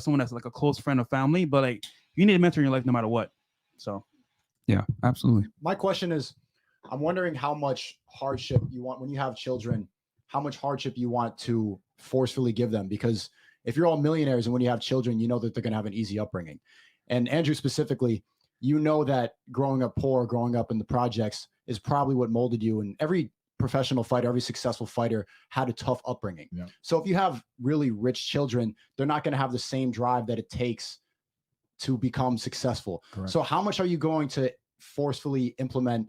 someone that's like a close friend or family, but like you need a mentor in your life no matter what. So yeah, absolutely. My question is, I'm wondering how much hardship you want when you have children, how much hardship you want to forcefully give them, because if you're all millionaires and when you have children, you know that they're going to have an easy upbringing. And Andrew specifically, you know that growing up poor, growing up in the projects is probably what molded you. And every professional fighter, every successful fighter had a tough upbringing. Yeah. So if you have really rich children, they're not going to have the same drive that it takes to become successful. Correct. So how much are you going to forcefully implement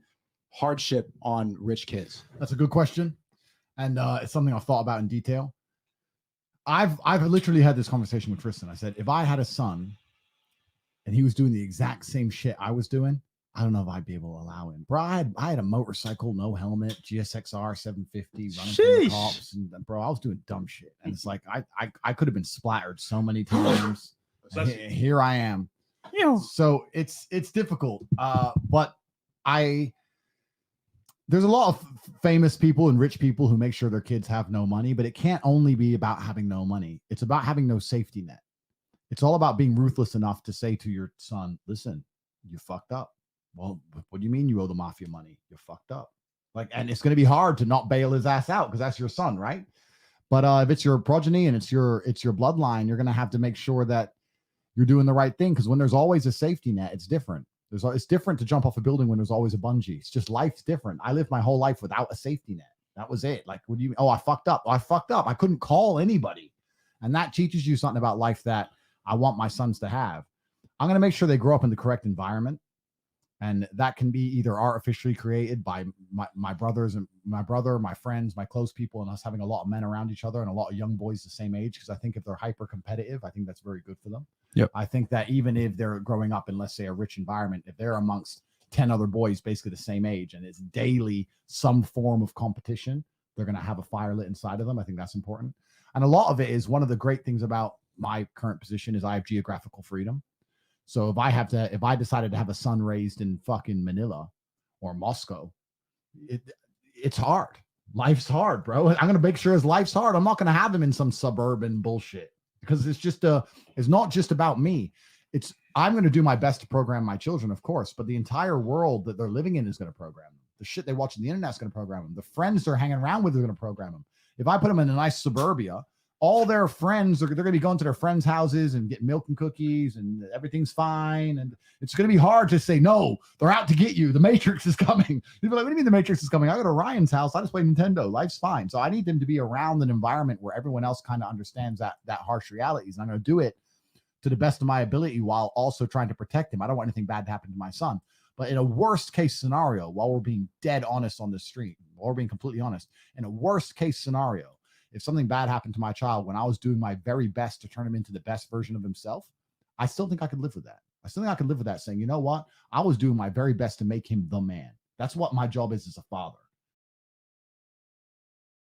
hardship on rich kids? That's a good question. And it's something I've thought about in detail. I've literally had this conversation with Tristan. I said, if I had a son and he was doing the exact same shit I was doing, I don't know if I'd be able to allow him. Bro, I had a motorcycle, no helmet, GSXR 750, running from the cops, and bro, I was doing dumb shit. And it's like I could have been splattered so many times. Here I am. So it's difficult. But there's a lot of famous people and rich people who make sure their kids have no money, but it can't only be about having no money. It's about having no safety net. It's all about being ruthless enough to say to your son, listen, you fucked up. Well, what do you mean you owe the mafia money? You're fucked up. And it's going to be hard to not bail his ass out because that's your son, right? But if it's your progeny and it's your bloodline, you're going to have to make sure that you're doing the right thing. Because when there's always a safety net, it's different. It's different to jump off a building when there's always a bungee. It's just life's different. I lived my whole life without a safety net. That was it. Like, what do you mean? Oh, I fucked up. I fucked up. I couldn't call anybody. And that teaches you something about life that I want my sons to have. I'm going to make sure they grow up in the correct environment. And that can be either artificially created by my brothers and my brother, my friends, my close people, and us having a lot of men around each other and a lot of young boys the same age. Because I think if they're hyper competitive, I think that's very good for them. Yep. I think that even if they're growing up in, let's say, a rich environment, if they're amongst 10 other boys basically the same age and it's daily some form of competition, they're going to have a fire lit inside of them. I think that's important. And a lot of it is one of the great things about my current position is I have geographical freedom. So if I decided to have a son raised in fucking Manila or Moscow, it's hard. Life's hard, bro. I'm going to make sure his life's hard. I'm not going to have him in some suburban bullshit because it's not just about me. I'm going to do my best to program my children, of course, but the entire world that they're living in is going to program them. The shit they watch on the internet is going to program them. The friends they're hanging around with are going to program them. If I put them in a nice suburbia, all their friends, they're going to be going to their friends' houses and get milk and cookies and everything's fine. And it's going to be hard to say, no, they're out to get you. The Matrix is coming. People are like, what do you mean the Matrix is coming? I go to Ryan's house. I just play Nintendo. Life's fine. So I need them to be around an environment where everyone else kind of understands that harsh realities. And I'm going to do it to the best of my ability while also trying to protect him. I don't want anything bad to happen to my son. But in a worst case scenario, while we're being dead honest on the street, while we're being completely honest, in a worst case scenario, if something bad happened to my child when I was doing my very best to turn him into the best version of himself, I still think I could live with that. I still think I could live with that, saying, you know what? I was doing my very best to make him the man. That's what my job is as a father.